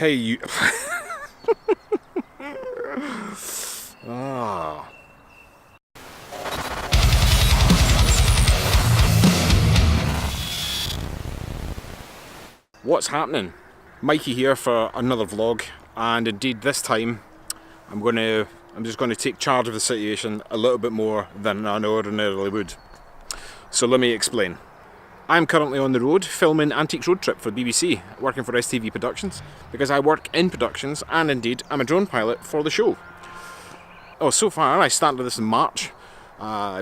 Hey, you... ah. What's happening? Mikey here for another vlog, and indeed this time I'm just going to take charge of the situation a little bit more than I ordinarily would. So let me explain. I'm currently on the road filming Antiques Road Trip for BBC, working for STV Productions, because I work in productions and indeed I'm a drone pilot for the show. Oh, so far I started this in March,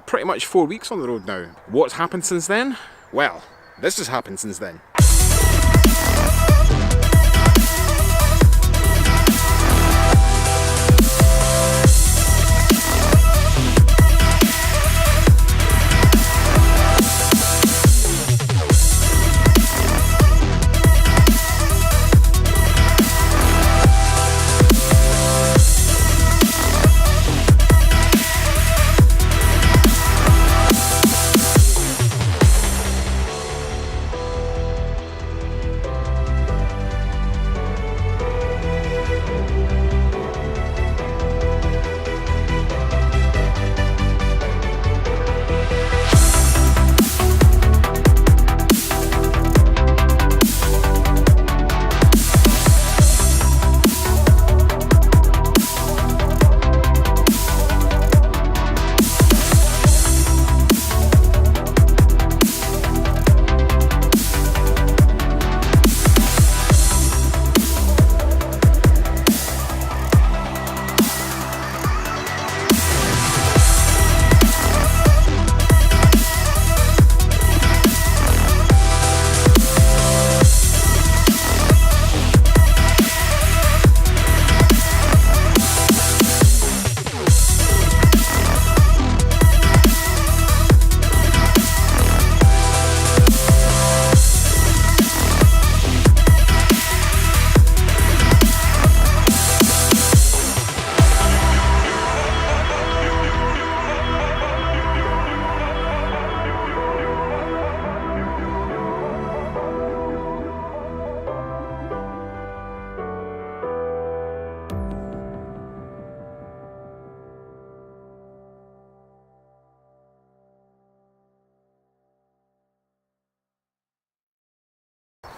pretty much 4 weeks on the road now. What's happened since then? Well, this has happened since then.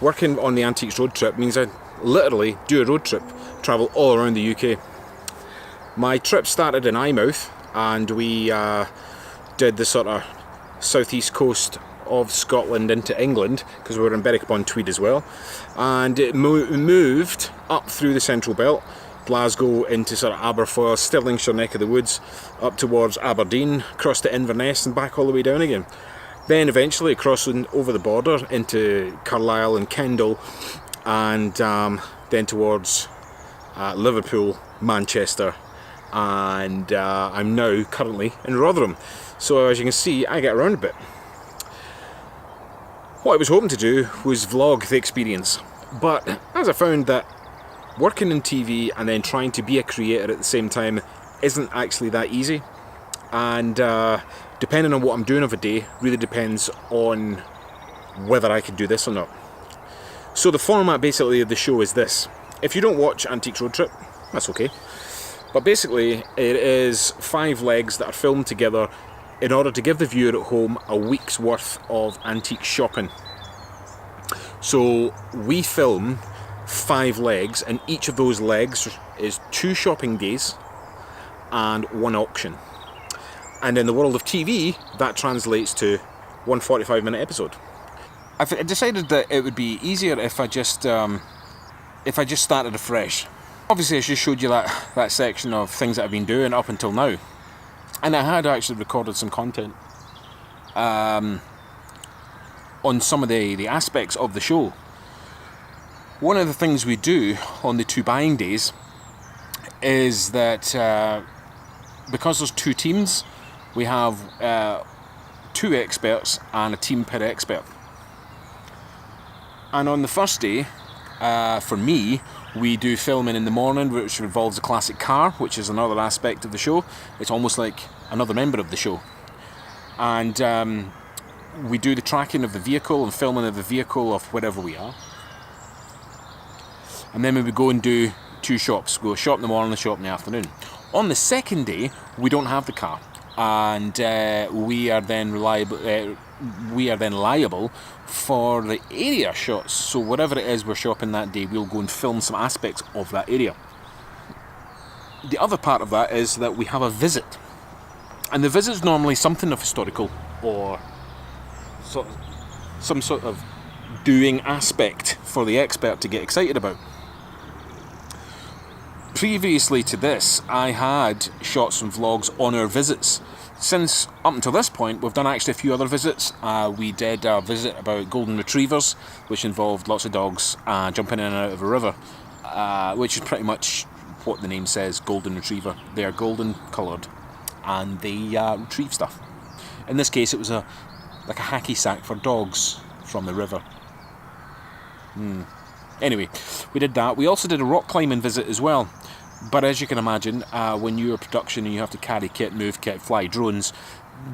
Working on the Antiques Road Trip means I literally do a road trip, travel all around the UK. My trip started in Eyemouth and we did the sort of southeast coast of Scotland into England, because we were in Berwick-upon-Tweed as well, and it moved up through the Central Belt, Glasgow into sort of Aberfoyle, Stirlingshire neck of the woods, up towards Aberdeen, across to Inverness and back all the way down again. Then eventually crossing over the border into Carlisle and Kendal, and then towards Liverpool, Manchester, and I'm now currently in Rotherham. So as you can see, I get around a bit. What I was hoping to do was vlog the experience, but as I found that working in TV and then trying to be a creator at the same time isn't actually that easy, and depending on what I'm doing of a day really depends on whether I can do this or not. So the format basically of the show is this. If you don't watch Antiques Road Trip, that's okay. But basically it is 5 legs that are filmed together in order to give the viewer at home a week's worth of antique shopping. So we film 5 legs, and each of those legs is 2 shopping days and 1 auction. And in the world of TV, that translates to 1 45-minute episode. I've decided that it would be easier if I just started afresh. Obviously, I just showed you that section of things that I've been doing up until now, and I had actually recorded some content on some of the aspects of the show. One of the things we do on the 2 buying days is that because there's 2 teams, we have 2 experts and a team per expert. And on the first day, for me, we do filming in the morning, which involves a classic car, which is another aspect of the show. It's almost like another member of the show. And we do the tracking of the vehicle and filming of the vehicle of wherever we are. and then we would go and do 2 shops. Go shop in the morning and shop in the afternoon. On the second day, we don't have the car, and we are then liable for the area shots. So whatever it is we're shopping that day, we'll go and film some aspects of that area. The other part of that is that we have a visit, and the visit's normally something of historical or some sort of doing aspect for the expert to get excited about. Previously to this, I had shots and vlogs on our visits. Since up until this point, we've done actually a few other visits. We did a visit about golden retrievers, which involved lots of dogs jumping in and out of a river, which is pretty much what the name says, golden retriever. They are golden coloured and they retrieve stuff. In this case, it was like a hacky sack for dogs from the river. Anyway, we did that. We also did a rock climbing visit as well. But as you can imagine, when you're a production and you have to carry kit, move kit, fly drones,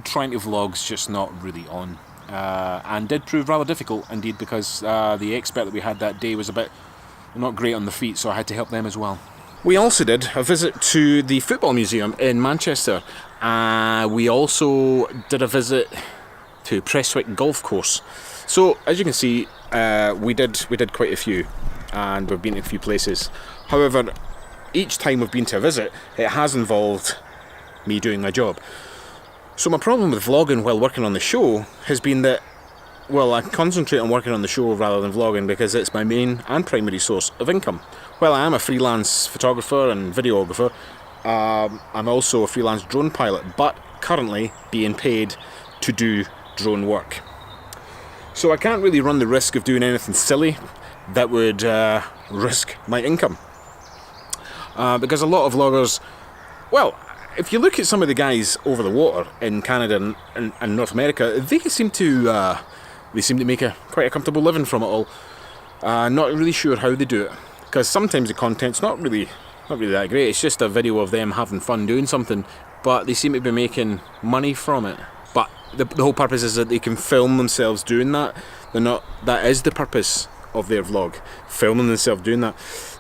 trying to vlog's just not really on. And did prove rather difficult indeed, because the expert that we had that day was a bit not great on the feet, so I had to help them as well. We also did a visit to the Football Museum in Manchester. We also did a visit to Prestwick Golf Course. So as you can see, we did quite a few, and we've been to a few places. However, each time we've been to a visit, it has involved me doing my job. So my problem with vlogging while working on the show has been that, well, I concentrate on working on the show rather than vlogging because it's my main and primary source of income. Well, I am a freelance photographer and videographer. I'm also a freelance drone pilot, but currently being paid to do drone work. So I can't really run the risk of doing anything silly that would risk my income. Because a lot of vloggers, well, if you look at some of the guys over the water in Canada and North America, they seem to make quite a comfortable living from it all. Not really sure how they do it, because sometimes the content's not really that great. It's just a video of them having fun doing something, but they seem to be making money from it. But the whole purpose is that they can film themselves doing that. That is the purpose of their vlog, filming themselves doing that.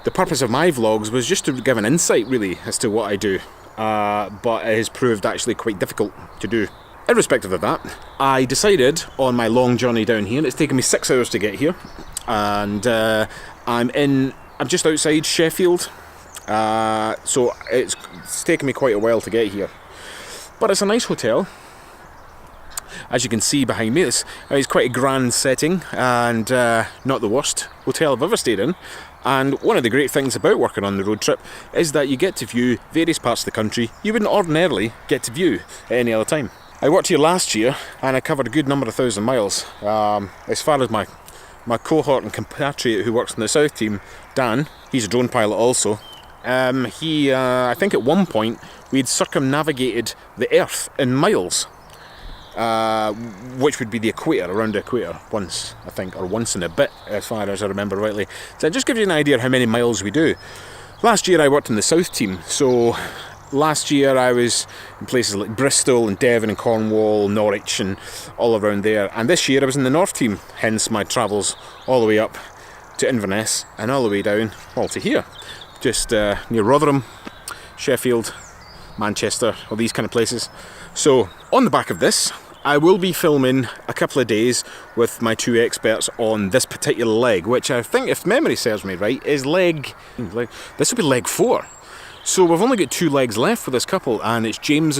The purpose of my vlogs was just to give an insight really as to what I do, but it has proved actually quite difficult to do. Irrespective of that, I decided on my long journey down here, it's taken me 6 hours to get here, and I'm just outside Sheffield, so it's taken me quite a while to get here. But it's a nice hotel. As you can see behind me, it's quite a grand setting, and not the worst hotel I've ever stayed in. And one of the great things about working on the road trip is that you get to view various parts of the country you wouldn't ordinarily get to view at any other time. I worked here last year and I covered a good number of 1,000 miles. As far as my cohort and compatriot who works in the South team, Dan, he's a drone pilot also. I think at one point we'd circumnavigated the Earth in miles. Which would be the equator, around the equator once, I think, or once in a bit, as far as I remember rightly. So it just gives you an idea of how many miles we do. Last year I worked in the South team, so last year I was in places like Bristol and Devon and Cornwall, Norwich and all around there. And this year I was in the North team, hence my travels all the way up to Inverness and all the way down, all to here. Just near Rotherham, Sheffield, Manchester, all these kind of places. So on the back of this, I will be filming a couple of days with my 2 experts on this particular leg, which I think, if memory serves me right, is this will be leg 4. So we've only got 2 legs left for this couple, and it's James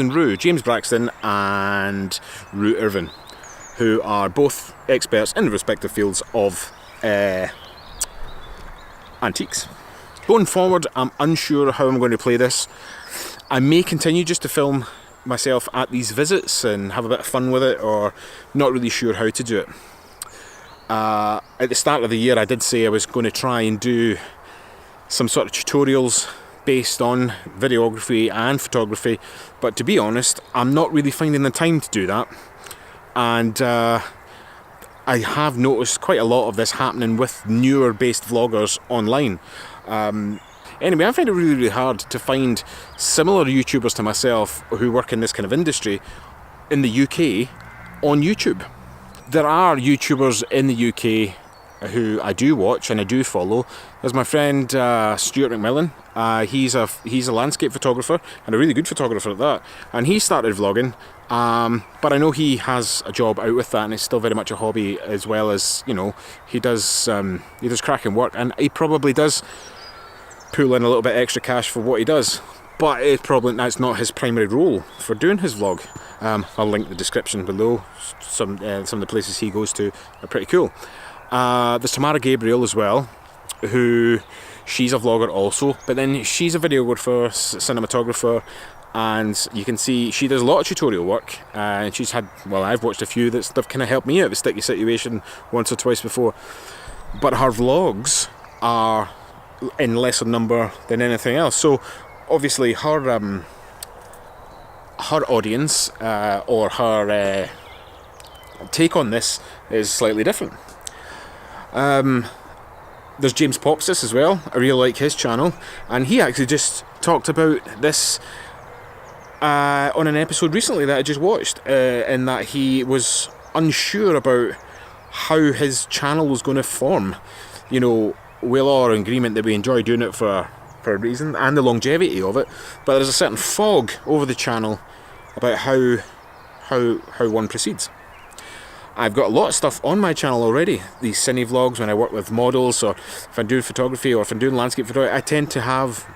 Braxton and Rue Irvin, who are both experts in the respective fields of antiques. Going forward, I'm unsure how I'm going to play this. I may continue just to film myself at these visits and have a bit of fun with it, or not really sure how to do it. At the start of the year I did say I was going to try and do some sort of tutorials based on videography and photography, but to be honest I'm not really finding the time to do that, and I have noticed quite a lot of this happening with newer based vloggers online. Anyway, I find it really, really hard to find similar YouTubers to myself who work in this kind of industry in the UK on YouTube. There are YouTubers in the UK who I do watch and I do follow is my friend Stuart McMillan. He's a landscape photographer and a really good photographer at that. And he started vlogging, but I know he has a job out with that, and it's still very much a hobby, as well as, you know, he does cracking work, and he probably does pull in a little bit extra cash for what he does. But that's not his primary role for doing his vlog. I'll link the description below. Some of the places he goes to are pretty cool. There's Tamara Gabriel as well, who she's a vlogger also, but then she's a videographer, cinematographer, and you can see she does a lot of tutorial work, and she's had, well, I've watched a few that kind of helped me out of a sticky situation once or twice before. But her vlogs are in lesser number than anything else, so obviously her audience or her take on this is slightly different. There's James Popsis as well. I really like his channel, and he actually just talked about this on an episode recently that I just watched, in that he was unsure about how his channel was going to form. You know, we'll all are in agreement that we enjoy doing it for a reason, and the longevity of it, but there's a certain fog over the channel about how one proceeds. I've got a lot of stuff on my channel already, these cine vlogs when I work with models, or if I'm doing photography, or if I'm doing landscape photography. I tend to have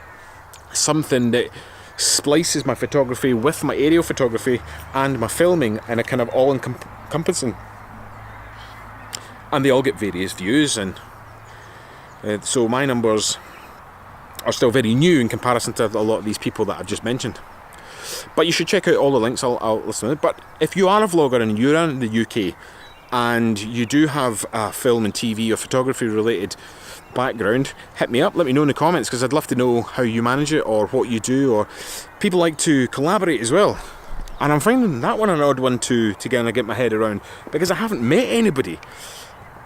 something that splices my photography with my aerial photography and my filming, and a kind of all-encompassing, and they all get various views, and so my numbers are still very new in comparison to a lot of these people that I've just mentioned. But you should check out all the links. I'll listen to it. But if you are a vlogger and you're in the UK and you do have a film and TV or photography related background, hit me up, let me know in the comments, because I'd love to know how you manage it or what you do. Or people like to collaborate as well, and I'm finding that one an odd one to kind of get my head around, because I haven't met anybody.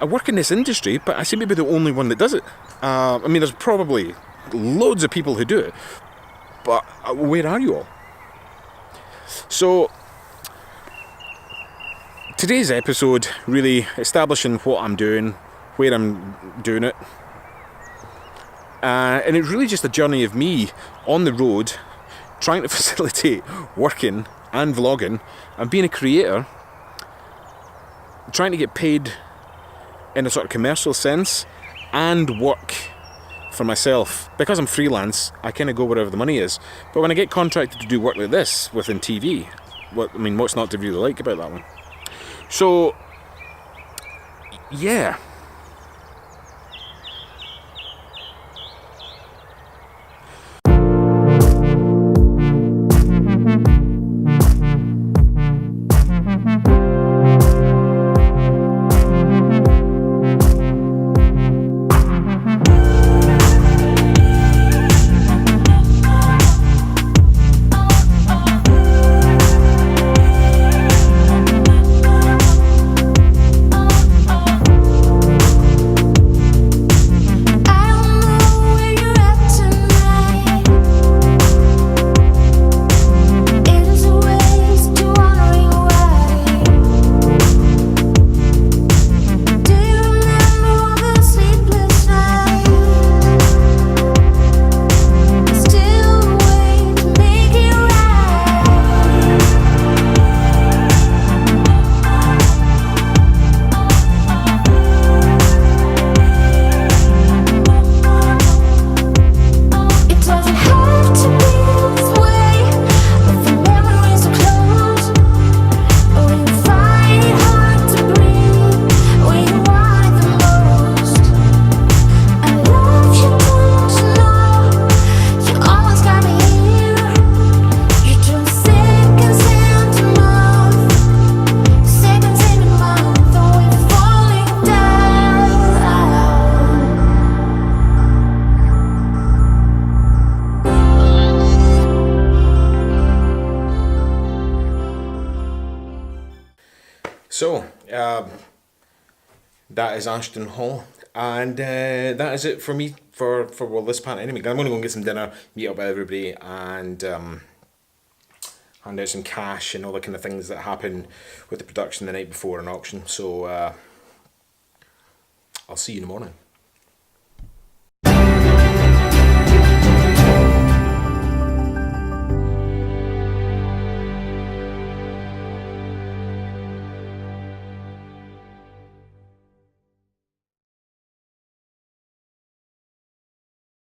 I work in this industry, but I seem to be the only one that does it. I mean, there's probably loads of people who do it, but where are you all? So today's episode really establishing what I'm doing, where I'm doing it, and it's really just a journey of me on the road trying to facilitate working and vlogging and being a creator, trying to get paid in a sort of commercial sense and work for myself. Because I'm freelance, I kind of go wherever the money is. But when I get contracted to do work like this within TV, what's not to really like about that one? So, yeah. So, that is Ashton Hall, and that is it for me for well, this part anyway. I'm going to go and get some dinner, meet up with everybody, and hand out some cash and all the kind of things that happen with the production the night before an auction. So I'll see you in the morning.